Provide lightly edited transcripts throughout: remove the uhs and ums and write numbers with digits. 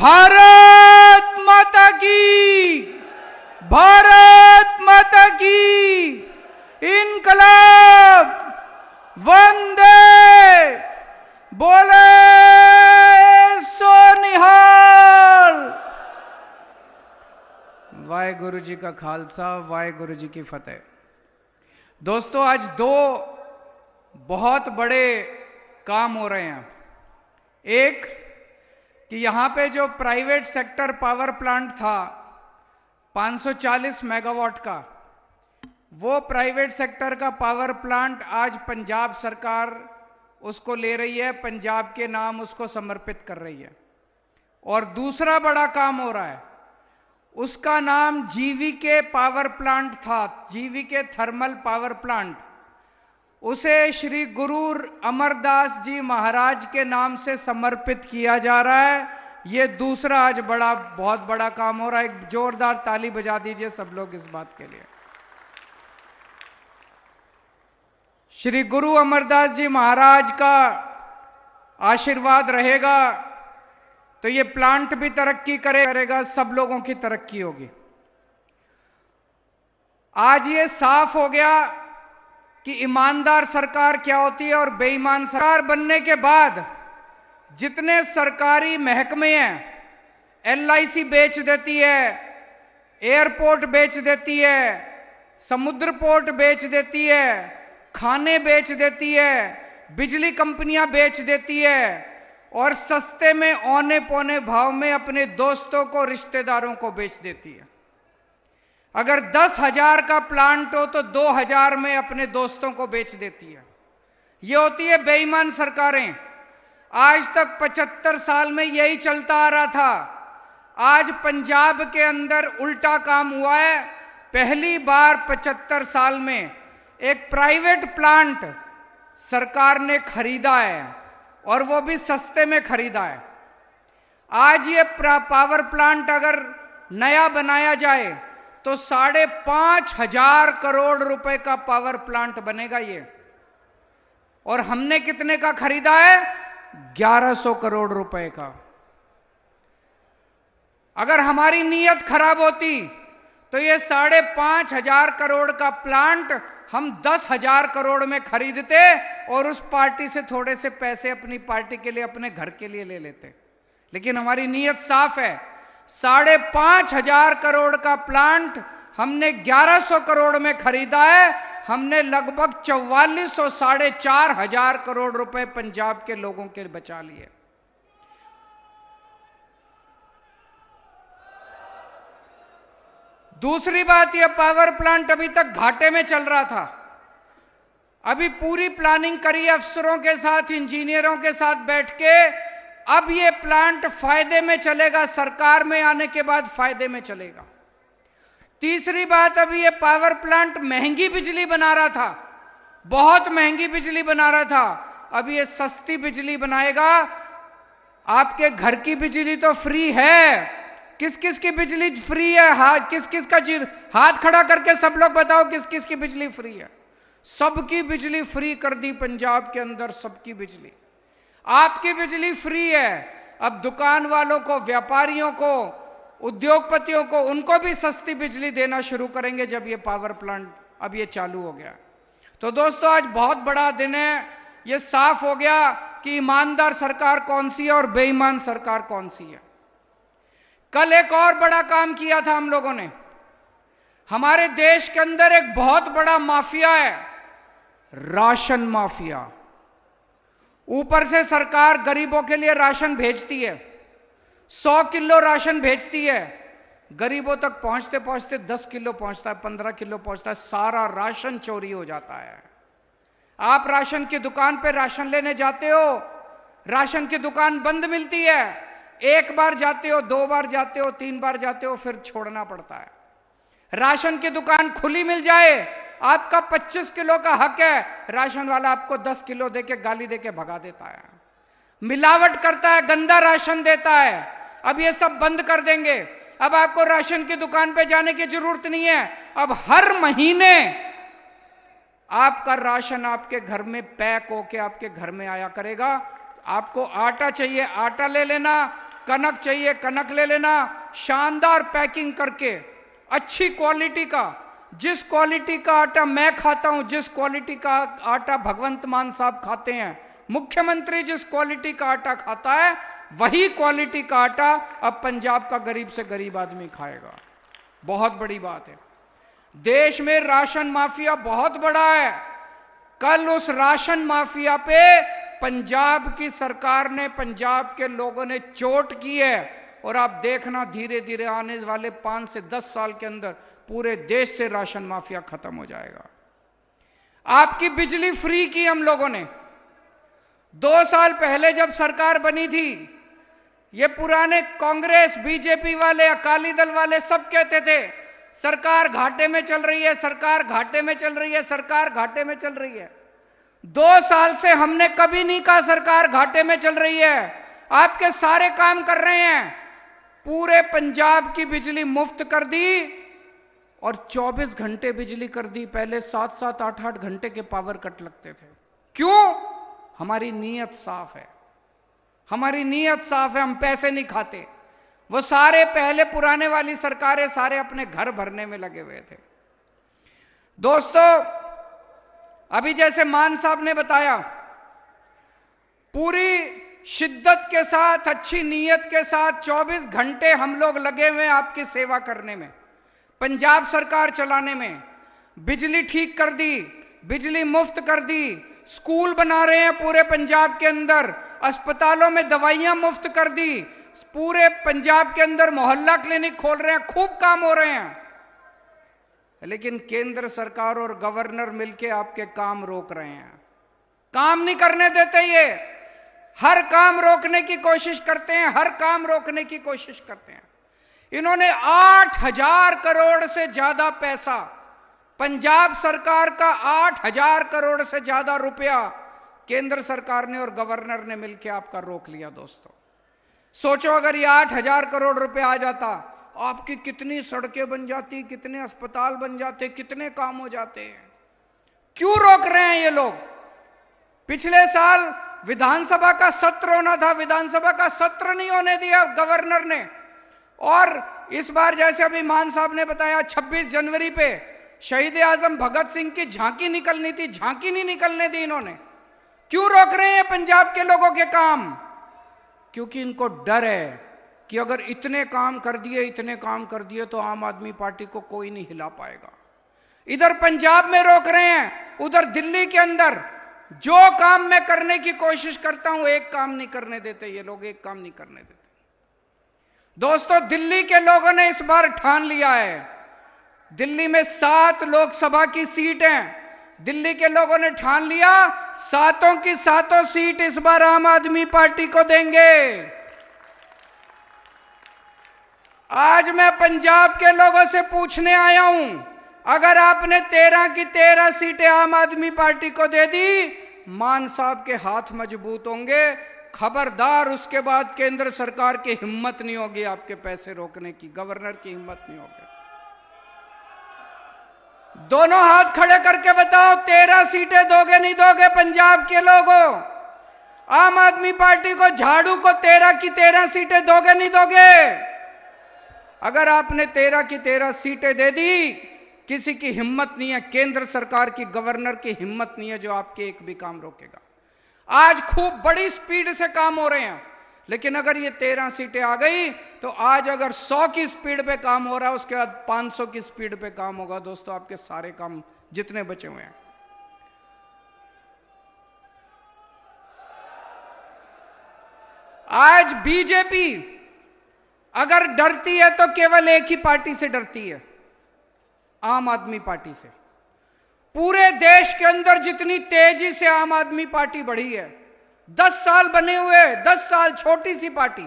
भारत माता की, भारत माता की, इनकलाब, वंदे, बोले सो निहाल। वाहेगुरु जी का खालसा, वाहेगुरु जी की फतेह। दोस्तों, आज दो बहुत बड़े काम हो रहे हैं। एक कि यहां पे जो प्राइवेट सेक्टर पावर प्लांट था 540 मेगावाट का, वो प्राइवेट सेक्टर का पावर प्लांट आज पंजाब सरकार उसको ले रही है, पंजाब के नाम उसको समर्पित कर रही है। और दूसरा बड़ा काम हो रहा है, उसका नाम जीवीके पावर प्लांट था, जीवीके थर्मल पावर प्लांट। उसे श्री गुरु अमरदास जी महाराज के नाम से समर्पित किया जा रहा है। ये दूसरा आज बहुत बड़ा काम हो रहा है। एक जोरदार ताली बजा दीजिए सब लोग इस बात के लिए। श्री गुरु अमरदास जी महाराज का आशीर्वाद रहेगा तो ये प्लांट भी तरक्की करेगा, सब लोगों की तरक्की होगी। आज ये साफ हो गया कि ईमानदार सरकार क्या होती है और बेईमान सरकार बनने के बाद जितने सरकारी महकमे हैं, एलआईसी बेच देती है, एयरपोर्ट बेच देती है, समुद्र पोर्ट बेच देती है, खाने बेच देती है, बिजली कंपनियां बेच देती है और सस्ते में औने पौने भाव में अपने दोस्तों को, रिश्तेदारों को बेच देती है। अगर 10,000 का प्लांट हो तो 2,000 में अपने दोस्तों को बेच देती है। ये होती है बेईमान सरकारें। आज तक 75 साल में यही चलता आ रहा था। आज पंजाब के अंदर उल्टा काम हुआ है। पहली बार 75 साल में एक प्राइवेट प्लांट सरकार ने खरीदा है और वो भी सस्ते में खरीदा है। आज ये पावर प्लांट अगर नया बनाया जाए तो 5,500 करोड़ रुपए का पावर प्लांट बनेगा ये। और हमने कितने का खरीदा है? 1100 करोड़ रुपए का। अगर हमारी नीयत खराब होती तो ये 5,500 करोड़ का प्लांट हम 10,000 करोड़ में खरीदते और उस पार्टी से थोड़े से पैसे अपनी पार्टी के लिए, अपने घर के लिए ले लेते। लेकिन हमारी नीयत साफ है। 5,500 करोड़ का प्लांट हमने 1100 करोड़ में खरीदा है। हमने लगभग 4400, 4,500 करोड़ रुपए पंजाब के लोगों के बचा लिए। दूसरी बात, यह पावर प्लांट अभी तक घाटे में चल रहा था। अभी पूरी प्लानिंग करी अफसरों के साथ, इंजीनियरों के साथ बैठ के, अब यह प्लांट फायदे में चलेगा, सरकार में आने के बाद फायदे में चलेगा। तीसरी बात, अभी यह पावर प्लांट महंगी बिजली बना रहा था, बहुत महंगी बिजली बना रहा था। अब यह सस्ती बिजली बनाएगा। आपके घर की बिजली तो फ्री है। किस किस की बिजली फ्री है? किस किस का हाथ खड़ा करके सब लोग बताओ किस किस की बिजली फ्री है? सबकी बिजली फ्री कर दी पंजाब के अंदर, सबकी बिजली। आपकी बिजली फ्री है। अब दुकान वालों को, व्यापारियों को, उद्योगपतियों को, उनको भी सस्ती बिजली देना शुरू करेंगे जब ये पावर प्लांट अब ये चालू हो गया। तो दोस्तों, आज बहुत बड़ा दिन है। ये साफ हो गया कि ईमानदार सरकार कौन सी है और बेईमान सरकार कौन सी है। कल एक और बड़ा काम किया था हम लोगों ने। हमारे देश के अंदर एक बहुत बड़ा माफिया है, राशन माफिया। ऊपर से सरकार गरीबों के लिए राशन भेजती है, 100 किलो राशन भेजती है। गरीबों तक पहुंचते पहुंचते 10 किलो पहुंचता है, 15 किलो पहुंचता है। सारा राशन चोरी हो जाता है। आप राशन की दुकान पे राशन लेने जाते हो, राशन की दुकान बंद मिलती है। एक बार जाते हो, 2 बार जाते हो, 3 बार जाते हो, फिर छोड़ना पड़ता है। राशन की दुकान खुली मिल जाए, आपका 25 किलो का हक है, राशन वाला आपको 10 किलो देके, गाली देके भगा देता है। मिलावट करता है, गंदा राशन देता है। अब ये सब बंद कर देंगे। अब आपको राशन की दुकान पे जाने की जरूरत नहीं है। अब हर महीने आपका राशन आपके घर में पैक होके आपके घर में आया करेगा। आपको आटा चाहिए, आटा ले लेना। कनक चाहिए कनक ले लेना, शानदार पैकिंग करके अच्छी क्वालिटी का, जिस क्वालिटी का आटा मैं खाता हूं, जिस क्वालिटी का आटा भगवंत मान साहब खाते हैं, मुख्यमंत्री जिस क्वालिटी का आटा खाता है, वही क्वालिटी का आटा अब पंजाब का गरीब से गरीब आदमी खाएगा। बहुत बड़ी बात है। देश में राशन माफिया बहुत बड़ा है। कल उस राशन माफिया पे पंजाब की सरकार ने, पंजाब के लोगों ने चोट की है, और आप देखना धीरे धीरे आने वाले 5 से 10 साल के अंदर पूरे देश से राशन माफिया खत्म हो जाएगा। आपकी बिजली फ्री की हम लोगों ने। 2 साल पहले जब सरकार बनी थी, ये पुराने कांग्रेस, बीजेपी वाले, अकाली दल वाले सब कहते थे सरकार घाटे में चल रही है, सरकार घाटे में चल रही है, सरकार घाटे में चल रही है। 2 साल से हमने कभी नहीं कहा सरकार घाटे में चल रही है। आपके सारे काम कर रहे हैं। पूरे पंजाब की बिजली मुफ्त कर दी और 24 घंटे बिजली कर दी। पहले 7-7, 8-8 घंटे के पावर कट लगते थे। क्यों? हमारी नीयत साफ है। हमारी नीयत साफ है, हम पैसे नहीं खाते। वो सारे पहले पुराने वाली सरकारें सारे अपने घर भरने में लगे हुए थे। दोस्तों, अभी जैसे मान साहब ने बताया, पूरी शिद्दत के साथ, अच्छी नीयत के साथ 24 घंटे हम लोग लगे हुए हैं आपकी सेवा करने में, पंजाब सरकार चलाने में। बिजली ठीक कर दी, बिजली मुफ्त कर दी, स्कूल बना रहे हैं पूरे पंजाब के अंदर, अस्पतालों में दवाइयां मुफ्त कर दी, पूरे पंजाब के अंदर मोहल्ला क्लिनिक खोल रहे हैं, खूब काम हो रहे हैं। लेकिन केंद्र सरकार और गवर्नर मिलकर आपके काम रोक रहे हैं, काम नहीं करने देते। ये हर काम रोकने की कोशिश करते हैं, हर काम रोकने की कोशिश करते हैं। इन्होंने 8,000 करोड़ से ज्यादा पैसा, पंजाब सरकार का 8,000 करोड़ से ज्यादा रुपया केंद्र सरकार ने और गवर्नर ने मिलकर आपका रोक लिया। दोस्तों सोचो, अगर ये 8,000 करोड़ रुपए आ जाता, आपकी कितनी सड़कें बन जाती, कितने अस्पताल बन जाते, कितने काम हो जाते हैं। क्यों रोक रहे हैं ये लोग? पिछले साल विधानसभा का सत्र होना था, विधानसभा का सत्र नहीं होने दिया गवर्नर ने। और इस बार जैसे अभी मान साहब ने बताया, 26 जनवरी पे शहीद आजम भगत सिंह की झांकी निकलनी थी, झांकी नहीं निकलने दी इन्होंने। क्यों रोक रहे हैं पंजाब के लोगों के काम? क्योंकि इनको डर है कि अगर इतने काम कर दिए, इतने काम कर दिए तो आम आदमी पार्टी को कोई नहीं हिला पाएगा। इधर पंजाब में रोक रहे हैं, उधर दिल्ली के अंदर जो काम मैं करने की कोशिश करता हूं, एक काम नहीं करने देते ये लोग, एक काम नहीं करने देते। दोस्तों, दिल्ली के लोगों ने इस बार ठान लिया है, दिल्ली में 7 लोकसभा की सीट हैं। दिल्ली के लोगों ने ठान लिया, 7 की 7 सीट इस बार आम आदमी पार्टी को देंगे। आज मैं पंजाब के लोगों से पूछने आया हूं, अगर आपने 13 की 13 सीटें आम आदमी पार्टी को दे दी, मान साहब के हाथ मजबूत होंगे। खबरदार, उसके बाद केंद्र सरकार की हिम्मत नहीं होगी आपके पैसे रोकने की, गवर्नर की हिम्मत नहीं होगी। दोनों हाथ खड़े करके बताओ, 13 सीटें दोगे नहीं दोगे पंजाब के लोगों? आम आदमी पार्टी को, झाड़ू को 13 की 13 सीटें दोगे नहीं दोगे? अगर आपने 13 की 13 सीटें दे दी, किसी की हिम्मत नहीं है, केंद्र सरकार की, गवर्नर की हिम्मत नहीं है जो आपके एक भी काम रोकेगा। आज खूब बड़ी स्पीड से काम हो रहे हैं, लेकिन अगर ये 13 सीटें आ गई तो आज अगर 100 की स्पीड पे काम हो रहा है, उसके बाद 500 की स्पीड पे काम होगा। दोस्तों, आपके सारे काम जितने बचे हुए हैं। आज बीजेपी अगर डरती है तो केवल एक ही पार्टी से डरती है, आम आदमी पार्टी से। पूरे देश के अंदर जितनी तेजी से आम आदमी पार्टी बढ़ी है, 10 साल बने हुए, 10 साल, छोटी सी पार्टी,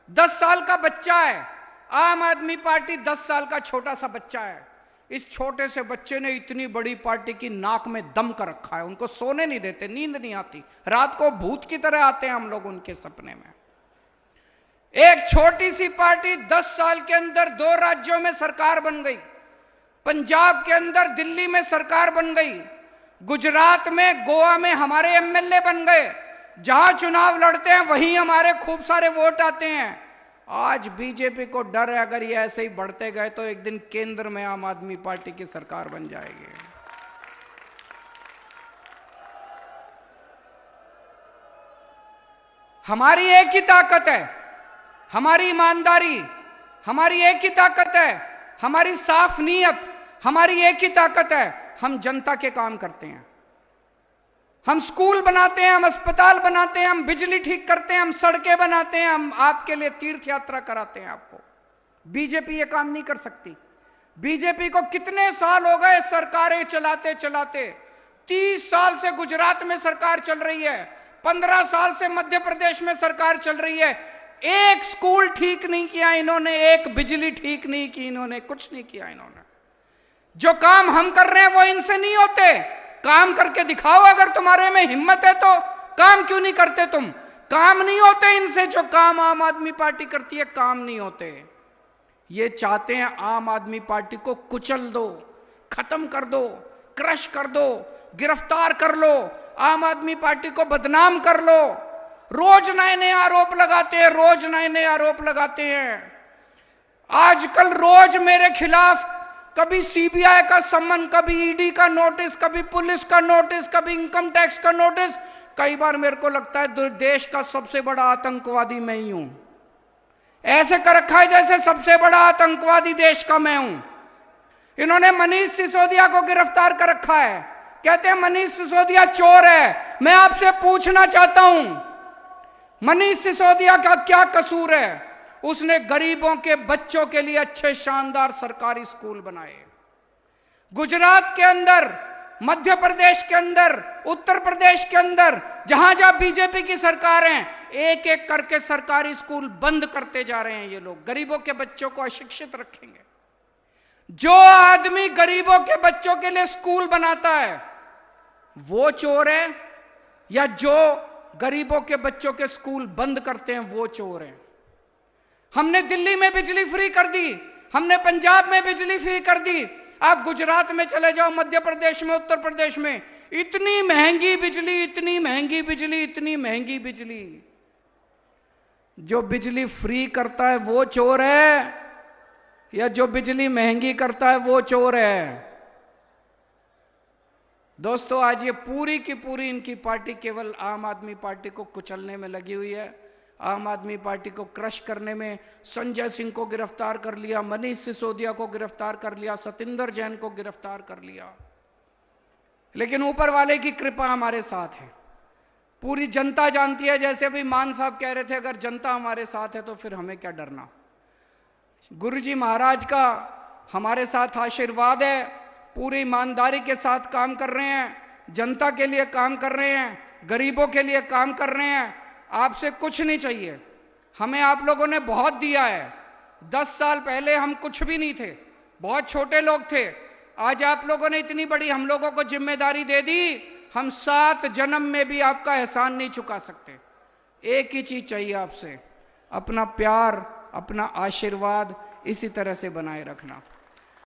10 साल का बच्चा है आम आदमी पार्टी, 10 साल का छोटा सा बच्चा है। इस छोटे से बच्चे ने इतनी बड़ी पार्टी की नाक में दम कर रखा है। उनको सोने नहीं देते, नींद नहीं आती, रात को भूत की तरह आते हैं हम लोग उनके सपने में। एक छोटी सी पार्टी 10 साल के अंदर 2 राज्यों में सरकार बन गई, पंजाब के अंदर दिल्ली में सरकार बन गई, गुजरात में, गोवा में हमारे एमएलए बन गए। जहां चुनाव लड़ते हैं वहीं हमारे खूब सारे वोट आते हैं। आज बीजेपी को डर है, अगर ये ऐसे ही बढ़ते गए तो एक दिन केंद्र में आम आदमी पार्टी की सरकार बन जाएगी। हमारी एक ही ताकत है, हमारी ईमानदारी, हमारी एक ही ताकत है, हमारी साफ नीयत, हमारी एक ही ताकत है। हम जनता के काम करते हैं, हम स्कूल बनाते हैं, हम अस्पताल बनाते हैं, हम बिजली ठीक करते हैं, हम सड़कें बनाते हैं, हम आपके लिए तीर्थ यात्रा कराते हैं आपको। बीजेपी ये काम नहीं कर सकती। बीजेपी को कितने साल हो गए सरकारें चलाते चलाते? 30 साल से गुजरात में सरकार चल रही है, 15 साल से मध्य प्रदेश में सरकार चल रही है। एक स्कूल ठीक नहीं किया इन्होंने, एक बिजली ठीक नहीं की इन्होंने, कुछ नहीं किया इन्होंने। जो काम हम कर रहे हैं वो इनसे नहीं होते। काम करके दिखाओ, अगर तुम्हारे में हिम्मत है तो। काम क्यों नहीं करते तुम? काम नहीं होते इनसे। जो काम आम आदमी पार्टी करती है, काम नहीं होते। ये चाहते हैं आम आदमी पार्टी को कुचल दो, खत्म कर दो, क्रश कर दो, गिरफ्तार कर लो, आम आदमी पार्टी को बदनाम कर लो। रोज नए नए आरोप लगाते हैं, रोज नए नए आरोप लगाते हैं। आजकल रोज मेरे खिलाफ कभी सीबीआई का सम्मन, कभी ईडी का नोटिस, कभी पुलिस का नोटिस, कभी इनकम टैक्स का नोटिस। कई बार मेरे को लगता है देश का सबसे बड़ा आतंकवादी मैं ही हूं। ऐसे कर रखा है जैसे सबसे बड़ा आतंकवादी देश का मैं हूं। इन्होंने मनीष सिसोदिया को गिरफ्तार कर रखा है, कहते हैं मनीष सिसोदिया चोर है। मैं आपसे पूछना चाहता हूं, मनीष सिसोदिया का क्या कसूर है? उसने गरीबों के बच्चों के लिए अच्छे शानदार सरकारी स्कूल बनाए। गुजरात के अंदर, मध्य प्रदेश के अंदर, उत्तर प्रदेश के अंदर, जहां जहां बीजेपी की सरकार है, एक एक करके सरकारी स्कूल बंद करते जा रहे हैं। ये लोग गरीबों के बच्चों को अशिक्षित रखेंगे। जो आदमी गरीबों के बच्चों के लिए स्कूल बनाता है वो चोर है, या जो गरीबों के बच्चों के स्कूल बंद करते हैं वो चोर है? हमने दिल्ली में बिजली फ्री कर दी, हमने पंजाब में बिजली फ्री कर दी। आप गुजरात में चले जाओ, मध्य प्रदेश में, उत्तर प्रदेश में, इतनी महंगी बिजली, इतनी महंगी बिजली, इतनी महंगी बिजली। जो बिजली फ्री करता है वो चोर है, या जो बिजली महंगी करता है वो चोर है? दोस्तों, आज ये पूरी की पूरी इनकी पार्टी केवल आम आदमी पार्टी को कुचलने में लगी हुई है, आम आदमी पार्टी को क्रश करने में। संजय सिंह को गिरफ्तार कर लिया, मनीष सिसोदिया को गिरफ्तार कर लिया, सतिंदर जैन को गिरफ्तार कर लिया। लेकिन ऊपर वाले की कृपा हमारे साथ है। पूरी जनता जानती है, जैसे अभी मान साहब कह रहे थे, अगर जनता हमारे साथ है तो फिर हमें क्या डरना। गुरुजी महाराज का हमारे साथ आशीर्वाद है। पूरी ईमानदारी के साथ काम कर रहे हैं, जनता के लिए काम कर रहे हैं, गरीबों के लिए काम कर रहे हैं। आपसे कुछ नहीं चाहिए, हमें आप लोगों ने बहुत दिया है। 10 साल पहले हम कुछ भी नहीं थे, बहुत छोटे लोग थे। आज आप लोगों ने इतनी बड़ी हम लोगों को जिम्मेदारी दे दी, हम 7 जन्म में भी आपका एहसान नहीं चुका सकते। एक ही चीज चाहिए आपसे, अपना प्यार, अपना आशीर्वाद इसी तरह से बनाए रखना।